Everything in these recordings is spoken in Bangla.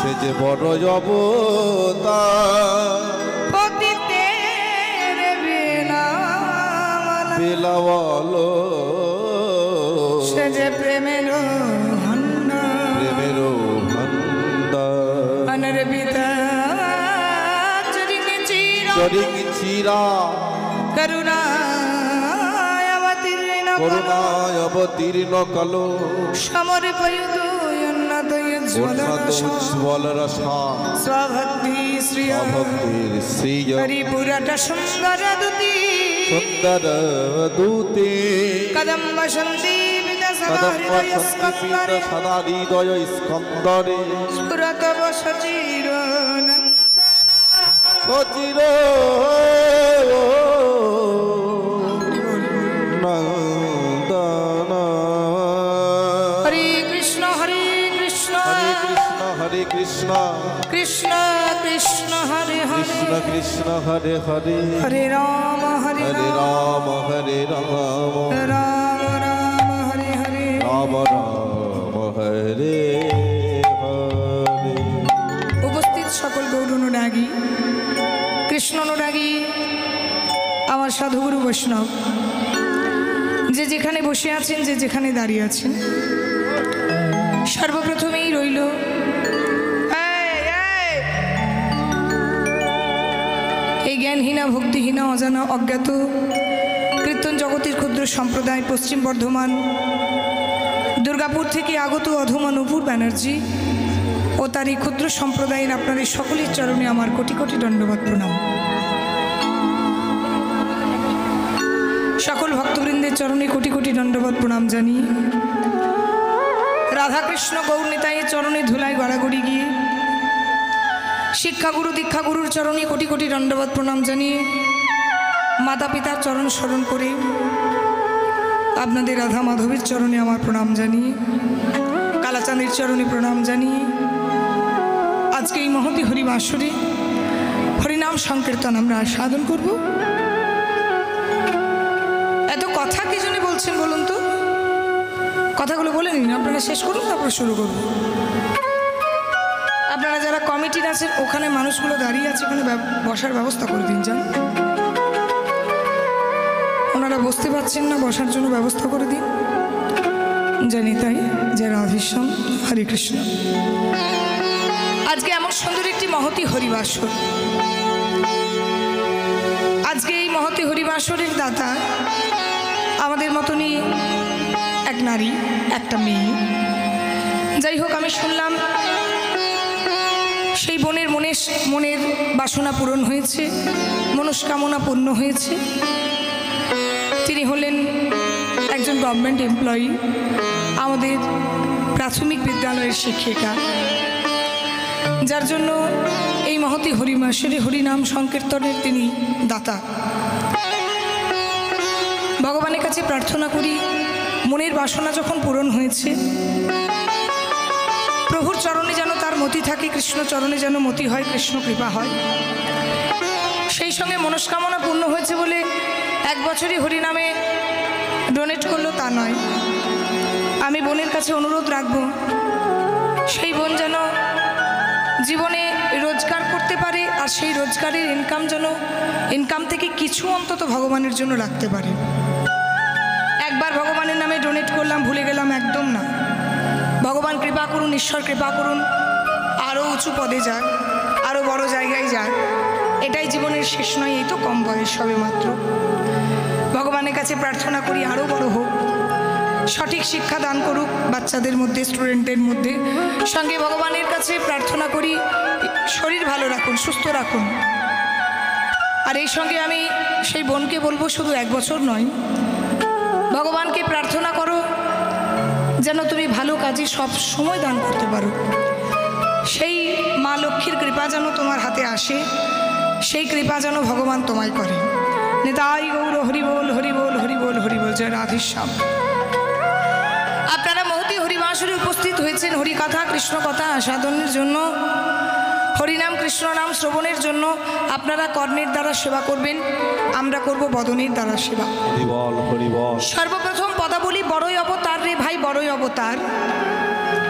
সে যে বড় অবতার পতিতের বিলাওয়ালো সে যে প্রেমের প্রেমের ভান্ডার অনর পিতা চরিং চিরা করুণায় অবতীর্ণ কালো সমর্পয়তু উন্নত উজ্জ্বল রসা স্বভক্তি শ্রী হরিপুরটা সুন্দর দূতি কদম্ব সন্দীপিত সদা হৃদয় স্কন্দরে সুরতব সচির সচির हरे कृष्ण कृष्ण कृष्ण हरे हरे कृष्ण कृष्ण हरे हरे हरे राम हरे राम हरे राम राम राम हरे हरे राम राम हरे हरे। उपस्थित सकल गौर अनुरागी कृष्ण अनुरागी আমার সাধুগুরু বৈষ্ণব যে যেখানে বসে আছেন যে যেখানে দাঁড়িয়ে আছেন সর্বপ্রথমেই রইল এই জ্ঞানহীনা ভক্তিহীনা অজানা অজ্ঞাত কীর্তন জগতের ক্ষুদ্র সম্প্রদায় পশ্চিম বর্ধমান দুর্গাপুর থেকে আগত অধমা নূপুর ব্যানার্জি ও তার এই ক্ষুদ্র সম্প্রদায়ের আপনাদের সকলের চরণে আমার কোটি কোটি দণ্ডবত প্রণাম। সকল ভক্তবৃন্দের চরণে কোটি কোটি দণ্ডবত প্রণাম জানিয়ে রাধাকৃষ্ণ গৌর নিতাইয়ের চরণে ধুলায় গড়াগড়ি গিয়ে শিক্ষাগুরু দীক্ষাগুরুর চরণে কোটি কোটি দণ্ডবত প্রণাম জানিয়ে মাতা পিতার চরণ স্মরণ করে আপনাদের রাধা মাধবের চরণে আমার প্রণাম জানিয়ে কালাচাঁদের চরণে প্রণাম জানিয়ে আজকে এই মহতি হরিবাসরে হরিনাম সংকীর্তন আমরা সাধন করব। এত কথা কি জন্য বলছেন বলুন তো? কথাগুলো বলে নিন, আপনারা শেষ করুন তারপর শুরু করব। আপনারা যারা কমিটির আছেন ওখানে মানুষগুলো দাঁড়িয়ে আছে, ওখানে বসার ব্যবস্থা করে দিন। যান, ওনারা বসতে পারছেন না, বসার জন্য ব্যবস্থা করে দিন। জানি তাই যে রাধেশ্যাম হরে কৃষ্ণ। আজকে এমন সুন্দর একটি মহতি হরিবাসর। আজকে এই মহতি হরিবাসরের দাতা আমাদের মতনই এক নারী, একটা মেয়ে। যাই হোক, আমি শুনলাম সেই বোনের মনের বাসনা পূরণ হয়েছে, মনস্কামনা পূর্ণ হয়েছে। তিনি হলেন একজন গভর্নমেন্ট এমপ্লয়ি, আমাদের প্রাথমিক বিদ্যালয়ের শিক্ষিকা, যার জন্য এই মহতি হরিমাসরে হরিনাম সংকীর্তনের তিনি দাতা। ভগবানের কাছে প্রার্থনা করি, মনের বাসনা যখন পূরণ হয়েছে, প্রভুর চরণে যেন তার মতি থাকে, কৃষ্ণ চরণে যেন মতি হয়, কৃষ্ণ কৃপা হয়। সেই সঙ্গে মনস্কামনা পূর্ণ হয়েছে বলে এক বছরই হরিনামে ডোনেট করলো তা নয়। আমি বোনের কাছে অনুরোধ রাখবো, সেই বোন যেন জীবনে রোজগার করতে পারে, আর সেই রোজগারের ইনকাম থেকে কিছু অন্তত ভগবানের জন্য রাখতে পারে। একবার ভগবানের নামে ডোনেট করলাম, ভুলে গেলাম, একদম না। ভগবান কৃপা করুন, ঈশ্বর কৃপা করুন, আরও উঁচু পদে যাক, আরও বড় জায়গায় যাক। এটাই জীবনের শেষ নয়, এই তো কম বয়স সবে মাত্র। ভগবানের কাছে প্রার্থনা করি আরও বড় হোক, সঠিক শিক্ষা দান করুক বাচ্চাদের মধ্যে, স্টুডেন্টদের মধ্যে। সঙ্গে ভগবানের কাছে প্রার্থনা করি শরীর ভালো রাখুন, সুস্থ রাখুন। আর এই সঙ্গে আমি সেই বোনকে বলবো, শুধু এক বছর নয়, ভগবানকে প্রার্থনা করো যেন তুমি ভালো কাজে সব সময় দান করতে পারো। সেই মা লক্ষ্মীর কৃপা যেন তোমার হাতে আসে, সেই কৃপা যেন ভগবান তোমায় করে। নিতাই গৌর হরি বল, হরি বল, হরি বল, হরি বল, জয় রাধেশ্যাম। আপনারা মহতি হরিবাসরে উপস্থিত হয়েছেন হরিকথা কৃষ্ণ কথা আস্বাদনের জন্য, হরিনাম কৃষ্ণ নাম শ্রবণের জন্য। আপনারা কর্ণের দ্বারা সেবা করবেন, আমরা করব বদনের দ্বারা সেবা। সর্বপ্রথম পদাবলী বড়ই অবতার রে ভাই, বড়ই অবতার,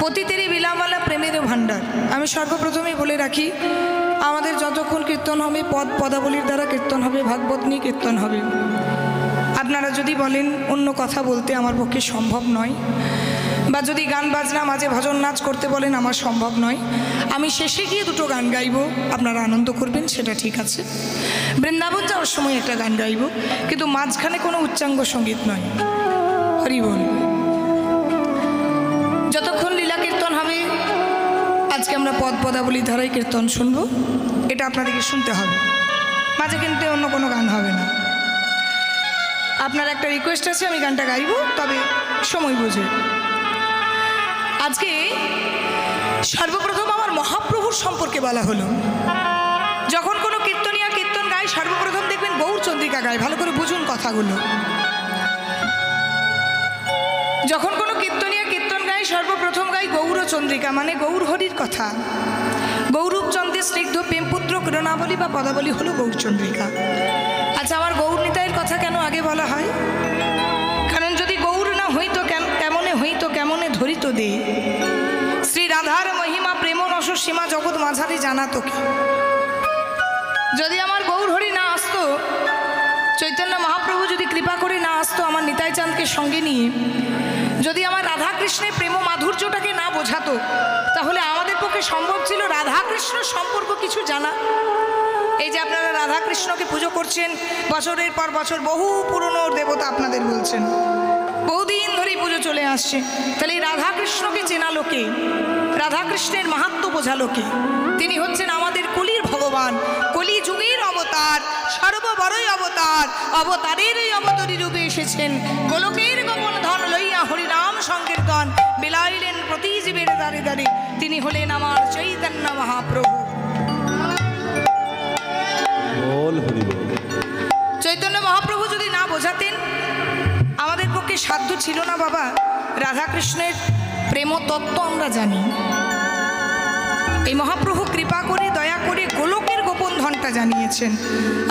পতিতেরই বিলামালা প্রেমের ভাণ্ডার। আমি সর্বপ্রথমেই বলে রাখি, আমাদের যতক্ষণ কীর্তন হবে পদ পদাবলীর দ্বারা কীর্তন হবে, ভাগবত নিয়ে কীর্তন হবে। আপনারা যদি বলেন অন্য কথা বলতে আমার পক্ষে সম্ভব নয়, বা যদি গান বাজনা মাঝে ভজন নাচ করতে বলেন আমার সম্ভব নয়, আমি শেষে গিয়ে দুটো গান গাইব, আপনারা আনন্দ করবেন, সেটা ঠিক আছে। বৃন্দাবন যাওয়ার সময় একটা গান গাইব, কিন্তু মাঝখানে কোনো উচ্চাঙ্গ সঙ্গীত নয়। হরি বল। যতক্ষণ লীলা কীর্তন হবে, আজকে আমরা পদ পদাবলীর ধারায় কীর্তন শুনবো, এটা আপনাদেরকে শুনতে হবে, মাঝে কিন্তু অন্য কোনো গান হবে না। আপনার একটা রিকোয়েস্ট আছে, আমি গানটা গাইব, তবে সময় বুঝে। আজকে সর্বপ্রথম আমার মহাপ্রভুর সম্পর্কে বলা হলো। যখন কোনো কীর্তনিয়া কীর্তন গায়, সর্বপ্রথম দেখবেন গৌরচন্দ্রিকা গায়। ভালো করে বুঝুন কথাগুলো। যখন কোনো কীর্তনিয়া কীর্তন গায়, সর্বপ্রথম গায় গৌরচন্দ্রিকা, মানে গৌর হরির কথা। গৌরূপচন্দ্রের স্নিগ্ধ প্রেমপুত্র করুণাবলী বা পদাবলী হলো গৌরচন্দ্রিকা। আচ্ছা, আমার গৌর নিতাইয়ের কথা কেন আগে বলা হয়? কারণ যদি গৌর না হইতো কেমনে হইতো, কেমনে ধরিত দে। শ্রী রাধার মহিমা প্রেম রস সীমা জগৎ মাঝারি জানাতো কি? যদি আমার গৌর হরি না আসতো, চৈতন্য মহাপ্রভু যদি কৃপা করে না আসতো আমার নিতাই চাঁদকে সঙ্গে নিয়ে, যদি আমার রাধাকৃষ্ণের প্রেম মাধুর্যটাকে না বোঝাতো, তাহলে আমাদের পক্ষে সম্ভব ছিল রাধাকৃষ্ণ সম্পর্ক কিছু জানা। এই যে আপনারা রাধাকৃষ্ণকে পুজো করছেন বছরের পর বছর, বহু পুরনো দেবতা আপনাদের বলছেন, বহুদিন ধরেই পুজো চলে আসছে, তাহলে এই রাধাকৃষ্ণকে চেনা লোকে, রাধাকৃষ্ণের মাহাত্ম্য বোঝা লোকে, তিনি হচ্ছেন আমাদের কলির ভগবান, কলি যুগের অবতার, সর্ববড়ই অবতার, অবতারেরই অবতরী রূপে এসেছেন। গোলকের গোপন ধন লইয়া হরিনাম সংকীর্তন বিলাইলেন প্রতি জীবের দ্বারে দ্বারে। তিনি হলেন আমার চৈতন্য মহাপ্রভু। চৈতন্য মহাপ্রভু যদি না বোঝাতেন, আমাদের পক্ষে সাধ্য ছিল না বাবা রাধাকৃষ্ণের প্রেম তত্ত্ব আমরা জানি। এই মহাপ্রভু কৃপা করে দয়া করে গোলকের গোপন ধনটা জানিয়েছেন।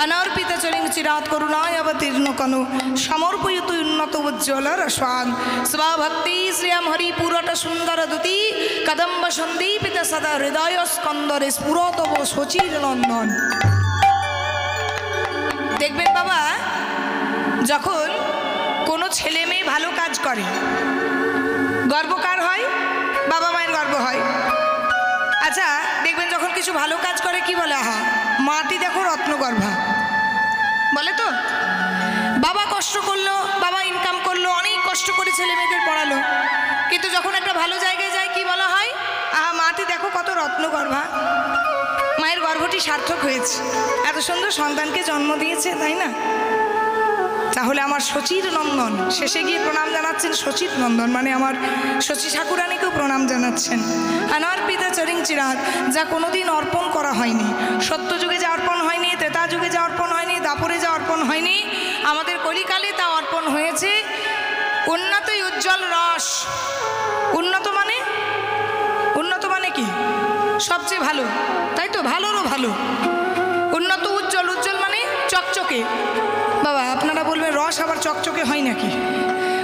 অনর্পিত চরিং চিরাত করুণায় অবতীর্ণ কনু সমর্পয়িত উন্নত উজ্জ্বল রসাং স্বভক্তি শ্রিয়াম হরি পুরট সুন্দর দুতি কদম্ব সন্দীপিত সদা হৃদয় স্কন্দরে স্ফুরতব শচীর নন্দন। দেখবেন বাবা, যখন কোনো ছেলে মেয়ে ভালো কাজ করে, গর্ব কার হয়? বাবা মায়ের গর্ব হয়। আচ্ছা, দেখবেন যখন কিছু ভালো কাজ করে কি বলে? আহা, মাটি দেখো রত্নগর্ভা, বলে তো। বাবা কষ্ট করলো, বাবা ইনকাম করলো, অনেক কষ্ট করে ছেলে মেয়েদের পড়ালো, কিন্তু যখন একটা ভালো জায়গায় যায় কি বলা হয়? আহা, মাটি দেখো কত রত্নগর্ভা, মায়ের গর্ভটি সার্থক হয়েছে, এত সুন্দর সন্তানকে জন্ম দিয়েছে, তাই না? তাহলে আমার শচীর নন্দন, শেষে গিয়ে প্রণাম জানাচ্ছেন শচীর নন্দন, মানে আমার শচী ঠাকুরানীকেও প্রণাম জানাচ্ছেন। অনর্পিতা চরিং চিরাত, যা কোনোদিন অর্পণ করা হয়নি, সত্যযুগে যা অর্পণ হয়নি, ত্রেতা যুগে যা অর্পণ হয়নি, দাপরে যা অর্পণ হয়নি, আমাদের কলিকালে তা অর্পণ হয়েছে। উন্নত উজ্জ্বল রস। উন্নত মানে? উন্নত মানে কি? সবচেয়ে ভালো, তাই তো? ভালোরও ভালো। উন্নত উজ্জ্বল, উজ্জ্বল মানে চকচকে। বাবা আপনারা বলবেন রস আবার চকচকে হয় নাকি?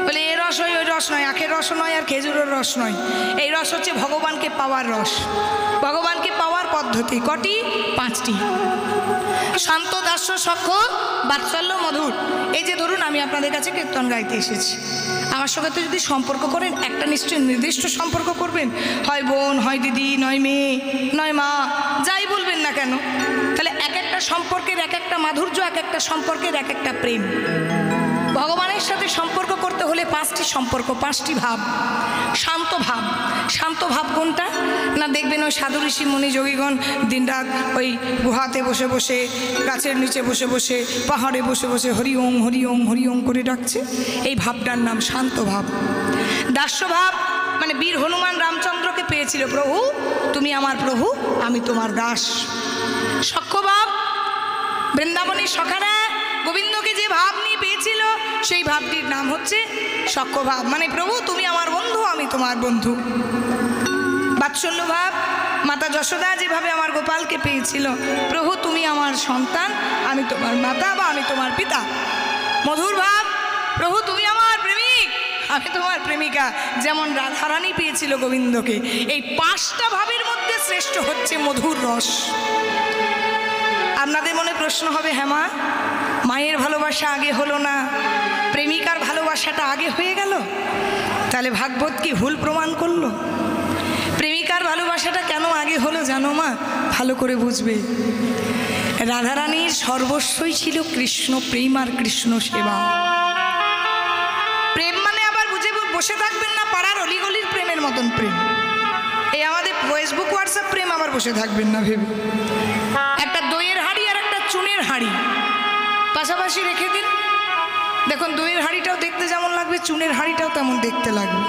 বলে এ রস হয়, ওই রস নয়, আখের রস নয়, আর খেজুরের রস নয়। এই রস হচ্ছে ভগবানকে পাওয়ার রস, ভগবানকে পাওয়ার পদ্ধতি। কটি? 5টি। শান্ত, দাস্য, সখ্য, বাৎসল্য, মধুর। এই যে ধরুন আমি আপনাদের কাছে কীর্তন গাইতে এসেছি, আমার সঙ্গে তো যদি সম্পর্ক করেন, একটা নিশ্চয়ই নির্দিষ্ট সম্পর্ক করবেন, হয় বোন, হয় দিদি, নয় মেয়ে, নয় মা, যাই বলবেন না কেন। তাহলে এক একটা সম্পর্কের এক একটা মাধুর্য, এক একটা সম্পর্কের এক একটা প্রেম। ভগবানের সাথে সম্পর্ক করতে হলে 5টি সম্পর্ক, 5টি ভাব। শান্ত ভাব। শান্ত ভাব কোনটা না? দেখবেন ওই সাধু ঋষি মুনি যোগীগণ দিনরাত ওই গুহাতে বসে বসে, গাছের নিচে বসে বসে, পাহাড়ে বসে বসে হরি ওং হরি ওং হরি ওং করে ডাকছে, এই ভাবটার নাম শান্ত ভাব। দাস্য ভাব মানে বীর হনুমান রামচন্দ্রকে পেয়েছিল, প্রভু তুমি আমার প্রভু, আমি তোমার দাস। সখ্য ভাব, বৃন্দাবনের সখারা গোবিন্দকে যে ভাব নিয়ে পেয়েছিল, সেই ভাবটির নাম হচ্ছে সখ্য ভাব, মানে প্রভু তুমি আমার বন্ধু, আমি তোমার বন্ধু। বাৎসল্য ভাব, মাতা যশোদা যেভাবে আমার গোপালকে পেয়েছিল, প্রভু তুমি আমার সন্তান, আমি তোমার মাতা বা আমি তোমার পিতা। মধুর ভাব, প্রভু তুমি আমার প্রেমিক, আমি তোমার প্রেমিকা, যেমন রাধারানী পেয়েছিল গোবিন্দকে। এই 5টা ভাবের মধ্যে হচ্ছে মধুর রস। আপনাদের মনে প্রশ্ন হবে, হ্যাঁ মা, মায়ের ভালোবাসা আগে হলো না, প্রেমিকার ভালোবাসাটা আগে হয়ে গেল? তাহলে ভাগবত কি ভুল প্রমাণ করলো? প্রেমিকার ভালোবাসাটা কেন আগে হলো জানো মা? ভালো করে বুঝবে। রাধারানীর সর্বস্বই ছিল কৃষ্ণ প্রেম আর কৃষ্ণ সেবা। প্রেম মানে আবার বুঝে বসে থাকবেন না পাড়ার অলিগলির প্রেমের মতন প্রেম, এই আমাদের ফেসবুক হোয়াটসঅ্যাপ প্রেম আবার বসে থাকবেন না ভেবে। একটা দইয়ের হাঁড়ি আর একটা চুনের হাঁড়ি পাশাপাশি রেখে দিন, দেখুন দইয়ের হাঁড়িটাও দেখতে যেমন লাগবে, চুনের হাঁড়িটাও তেমন দেখতে লাগবে।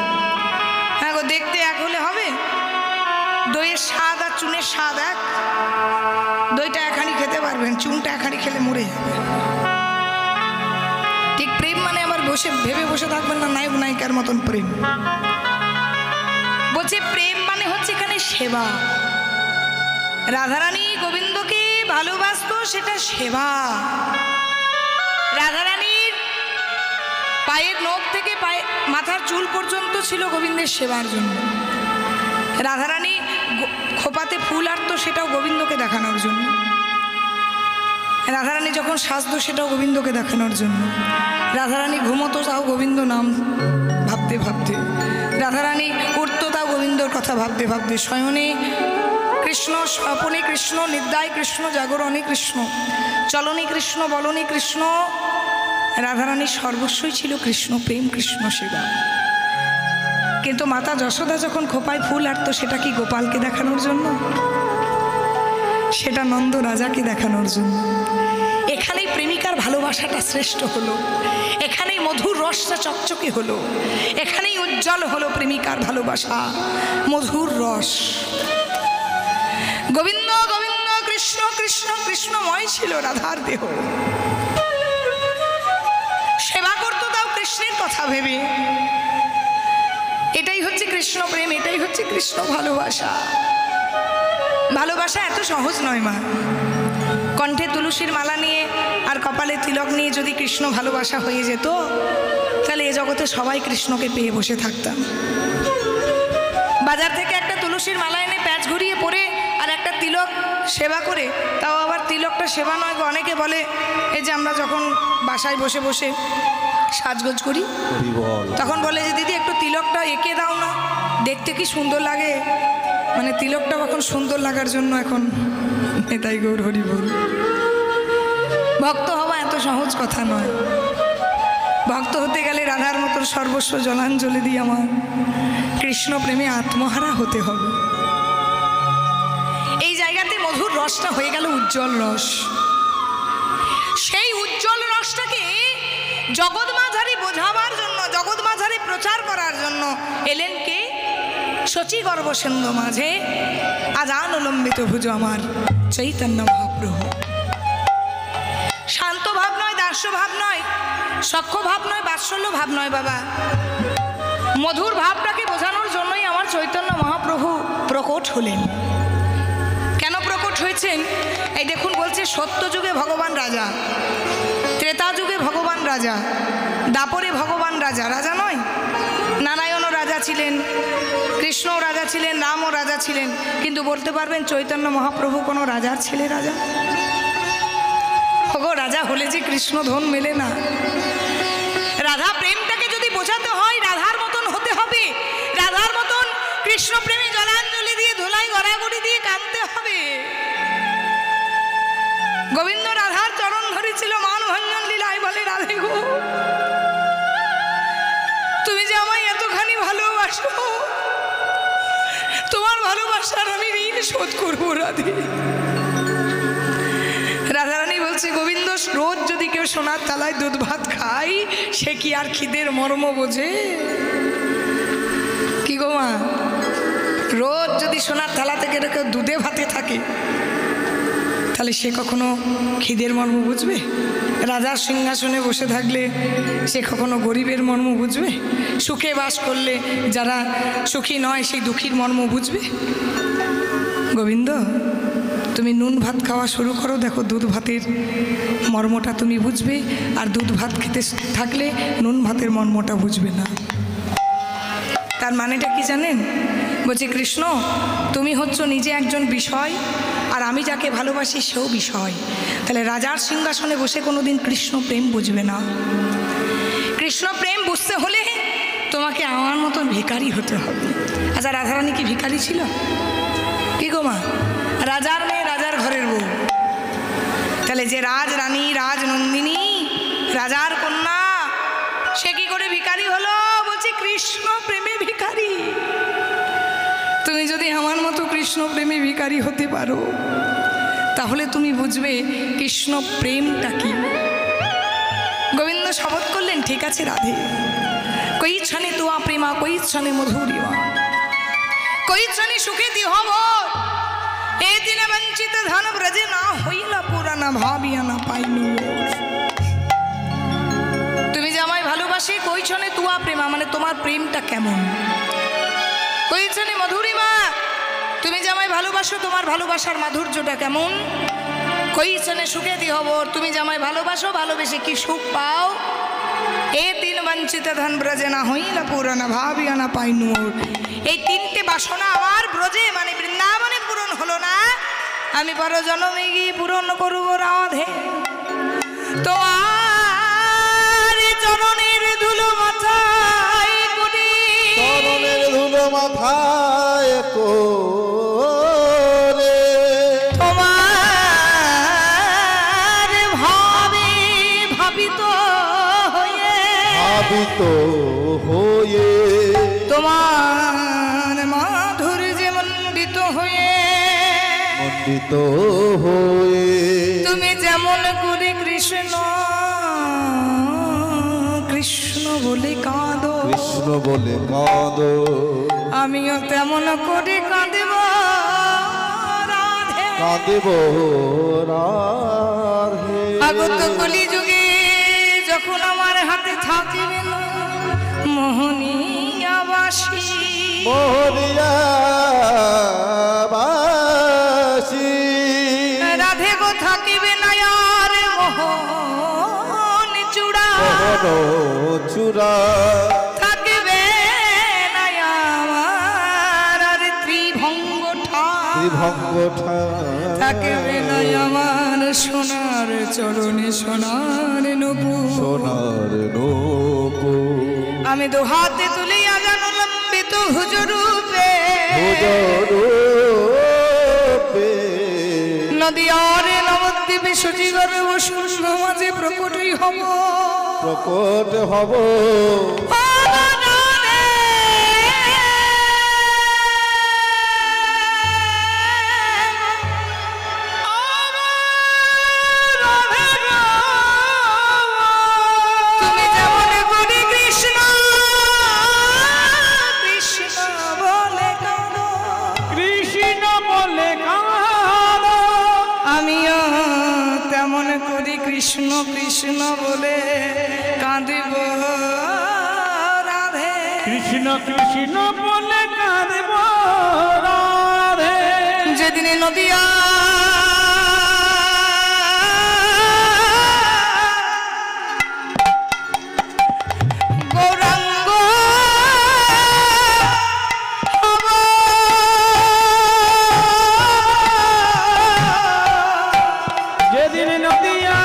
হ্যাঁ গো, দেখতে এক হলে হবে? দইয়ের স্বাদ আর চুনের স্বাদ এক? দইটা এক হাঁড়ি খেতে পারবেন, চুনটা এক হাঁড়ি খেলে মরে যাবে। ঠিক প্রেম মানে আবার বসে ভেবে বসে থাকবেন না নায়ক নায়িকার মতন প্রেম। বলছে প্রেম মানে হচ্ছে এখানে সেবা। রাধারানী গোবিন্দকে ভালোবাসতো, সেটা সেবা। রাধারানীর পায়ের নখ থেকে মাথার চুল পর্যন্ত ছিল গোবিন্দের সেবার জন্য। রাধারানী খোপাতে ফুল আঁটতো, সেটাও গোবিন্দকে দেখানোর জন্য। রাধারানী যখন সাজতো, সেটাও গোবিন্দকে দেখানোর জন্য। রাধারানী ঘুমতো, তাও গোবিন্দ নাম ভাবতে ভাবতে। রাধারানী উঠতো, তাও গোবিন্দর কথা ভাবতে ভাবতে। শয়নে কৃষ্ণ, স্বপনে কৃষ্ণ, নিদ্রায় কৃষ্ণ, জাগরণে কৃষ্ণ, চলনে কৃষ্ণ, বলনে কৃষ্ণ। রাধারানীর সর্বস্বই ছিল কৃষ্ণ প্রেম, কৃষ্ণ সেবা। কিন্তু মাতা যশোদা যখন খোপায় ফুল আঁটতো, সেটা কি গোপালকে দেখানোর জন্য? সেটা নন্দ রাজাকে দেখানোর জন্য। এখানেই প্রেমিকার ভালোবাসাটা শ্রেষ্ঠ হলো, এখানেই মধুর রসটা চকচকে হলো, এখানেই উজ্জ্বল হলো প্রেমিকার ভালোবাসা, মধুর রস। গোবিন্দ গোবিন্দ কৃষ্ণ কৃষ্ণ কৃষ্ণময় ছিল রাধার দেহ। সেবা করতো তাও কৃষ্ণের কথা ভেবে। এটাই হচ্ছে কৃষ্ণ প্রেম, এটাই হচ্ছে কৃষ্ণ ভালোবাসা। ভালোবাসা এত সহজ নয় মা। কণ্ঠে তুলসীর মালা নিয়ে আর কপালে তিলক নিয়ে যদি কৃষ্ণ ভালোবাসা হয়ে যেত, তাহলে এ জগতে সবাই কৃষ্ণকে পেয়ে বসে থাকতাম। বাজার থেকে একটা তুলসীর মালা এনে প্যাচ ঘুরিয়ে পরে আর একটা তিলক সেবা করে, তাও আবার তিলকটা সেবা নয় গো। অনেকে বলে এই যে আমরা যখন বাসায় বসে বসে সাজগোজ করি, তখন বলে যে দিদি একটু তিলকটা এঁকে দাও না, দেখতে কি সুন্দর লাগে। মানে তিলকটা এখন সুন্দর লাগার জন্য এখন এটাই গৌর হরি বল। ভক্ত হওয়া এত সহজ কথা নয়। ভক্ত হতে গেলে রাধার মতন সর্বস্ব জলাঞ্জলি দিয়ে আমার কৃষ্ণ প্রেমে আত্মহারা হতে হবে। এই জায়গাতে মধুর রসটা হয়ে গেল উজ্জ্বল রস। সেই উজ্জ্বল রসটাকে জগৎমাঝারি বোঝাবার জন্য, জগৎমাঝারি প্রচার করার জন্য এলেন কে? শচী গর্ভ সিন্ধু মাঝে আজান লম্বিত ভুজ আমার চৈতন্য মহাপ্রভু। শান্ত ভাব নয়, দাস্য ভাব নয়, সখ্য ভাব নয়, বাৎসল্য ভাব নয় বাবা। মধুর ভাবটাকে বোঝানোর জন্যই আমার চৈতন্য মহাপ্রভু প্রকট হলেন। কেন প্রকট হয়েছেন? এই দেখুন বলছে, সত্য যুগে ভগবান রাজা, ত্রেতা যুগে ভগবান রাজা, দাপরে ভগবান রাজা। রাজা নয়, নারায়ণও রাজা ছিলেন, কৃষ্ণও রাজা ছিলেন, রামও রাজা ছিলেন। কিন্তু বলতে পারবেন চৈতন্য মহাপ্রভু কোনো রাজার ছেলে রাজা? ওগো, রাজা হলে যে কৃষ্ণ ধন মেলে না। রাধা প্রেমটাকে যদি বোঝাতে হয়, রাধার মতন হতে হবে, রাধার মতন কৃষ্ণ প্রেমে জলাঞ্জলি দিয়ে ধুলাই গড়াগড়ি দিয়ে কাঁদতে হবে। গোবিন্দ রাধার চরণ ধরেছিল মান ভঞ্জন লীলায়, বলে রাধে গো তুমি যে আমায় এতখানি ভালোবাসো, তোমার ভালোবাসার আমি ঋণ শোধ করবো রাধে। রাধারানী বলছে, গোবিন্দ রোজ যদি কেউ সোনার থালায় দুধ ভাত খায়, সে কি আর খিদের মর্ম বোঝে? কি গো মা, রোজ যদি সোনার থালা থেকে কেউ দুধে ভাতে থাকে, তাহলে সে কখনো খিদের মর্ম বুঝবে? রাজার সিংহাসনে বসে থাকলে সে কখনো গরিবের মর্ম বুঝবে? সুখে বাস করলে যারা সুখী নয় সেই দুঃখীর মর্ম বুঝবে? গোবিন্দ তুমি নুন ভাত খাওয়া শুরু করো, দেখো দুধ ভাতের মর্মটা তুমি বুঝবে, আর দুধ ভাত খেতে থাকলে নুন ভাতের মর্মটা বুঝবে না। তার মানেটা কি জানেন? বলছি কৃষ্ণ তুমি হচ্ছ নিজে একজন বিষয়, আর আমি যাকে ভালোবাসি সেও বিষয়। তাহলে রাজার সিংহাসনে বসে কোনোদিন কৃষ্ণ প্রেম বুঝবে না। কৃষ্ণ প্রেম বুঝতে হলে তোমাকে আমার মতন ভিখারি হতে হবে। আচ্ছা, রাধারানী কি ভিখারি ছিল? কি গো মা, রাজার মেয়ে, রাজার ঘরের বউ। তাহলে যে রাজরানী, রাজনন্দিনী, রাজার কন্যা, সে কি করে ভিখারি হলো? বলছি কৃষ্ণ প্রেমে ভিখারি। তুমি যদি আমার মতো কৃষ্ণ প্রেমে ভিখারি হতে পারো, তাহলে তুমি বুঝবে কৃষ্ণ প্রেমটা কি। গোবিন্দ শপথ করলেন, ঠিক আছে রাধে, কই ছানে তুয়া প্রেমা, কই ছানে মধুরিমা, কই ছানে সুখে দিহব, এ দিনে বঞ্চিত ধন ব্রজে না হইলা পুরানা, ভাবিয়া না পাইনু। তুমি যে আমায় ভালোবাসি, কই ছানে তুয়া প্রেমা, মানে তোমার প্রেমটা কেমন। কই ছানে মধুরিমা, তুমি যে আমায় ভালোবাসো, তোমার ভালোবাসার মাধুর্যটা কেমন। কই ছানে সুখে দিহব, তুমি যে আমায় ভালোবাসো, ভালোবেসে কি সুখ পাও। এ তিন বঞ্চিত ধন ব্রজে না হইলা পুরানা, ভাবিয়া না পাইনু। এই তিনটে বাসনা আমার ব্রজে মানে বৃন্দাবনে পূরণ হলো না, আমি পর জন্মে গিয়ে পূরণ করব রাধে। তোমার চরণের ধুলো মাথায় করি, চরণের ধুলো মাথায় করে, তোমার ভাবে ভাবিত হয়ে, ভাবিত হয়ে, তোমার মাধুর্যে মণ্ডিত হয়ে, মণ্ডিত হয়ে, তুমি যেমন করে কৃষ্ণ কৃষ্ণ বলে কাঁদো, কৃষ্ণ বলে কাঁদো, আমিও তেমন করে কাঁদেব রাধে। কাঁদেব রাধে। আগত কলিযুগে যখন আমার হাতে থাকিবে না মোহনীয়াবাসী, মোহনিয়াবাসী, রাধে গো থাকিবে না আর মোহন চূড়া, চূড়া থাকিবে না আমার আর ত্রিভঙ্গ ঠাই, ত্রিভঙ্গ থাকিবে না আমার সোনার চরণে সোনার নূপুর, সোনার নূপুর। আমি দু হাতে তুলিয়া জানো লম্বিত হুজুরূপে, হুজুরূপে নদীয়ারে নবদ্বীপে সচিগর বসুর মাঝে প্রকটই হব, প্রকট হব। তুমি যেমন করি কৃষ্ণ কৃষ্ণ বলে কাঁদো, কৃষ্ণ বলে কাঁদো, আমিও তেমন করি কৃষ্ণ কৃষ্ণ বলে কাঁদিব রাধে। কৃষ্ণ কৃষ্ণ বলে কাঁদব রাধে। যেদিনে নদিয়া গৌরাঙ্গ হব, যেদিন নদিয়া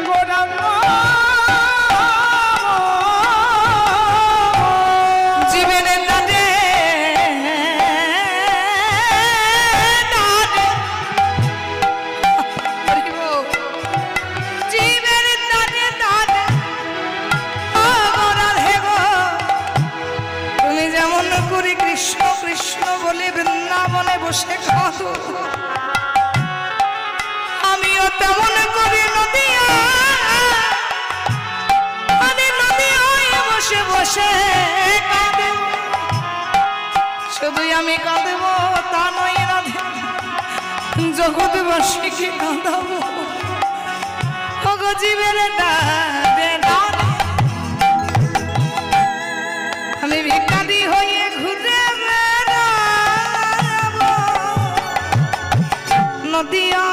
গৌরাঙ্গ জীবের দাঁড়ে জীবের দাঁড়ে দাঁড়ে রাধে গো, তুমি যেমন করে কৃষ্ণ কৃষ্ণ বলে বৃন্দাবনে বসে কাঁদো, আমিও তেমন করে নদিয়া নদিয়ায় বসে বসে কাঁদে। শুধু আমি কাঁদব তা নয় রাধে, জগৎবাসীকে কাঁদাবো। ওগো জীবের দাঁড়ে দাঁড়ে আমি ভিখারি হয়ে ঘুরে বেড়াবো নদিয়া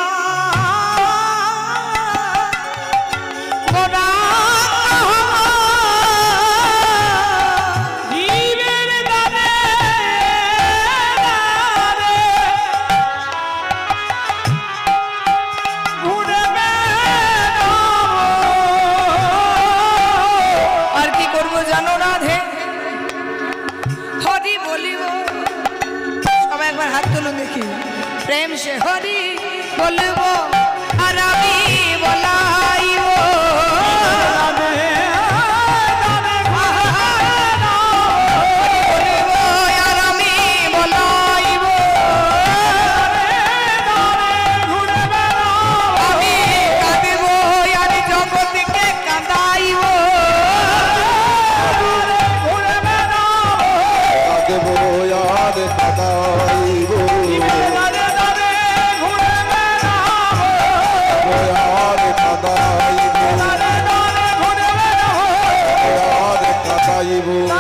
গৌরাঙ্গ কি প্রেম সে হরি বলবো আর আমি বলাইব কাঁদাইব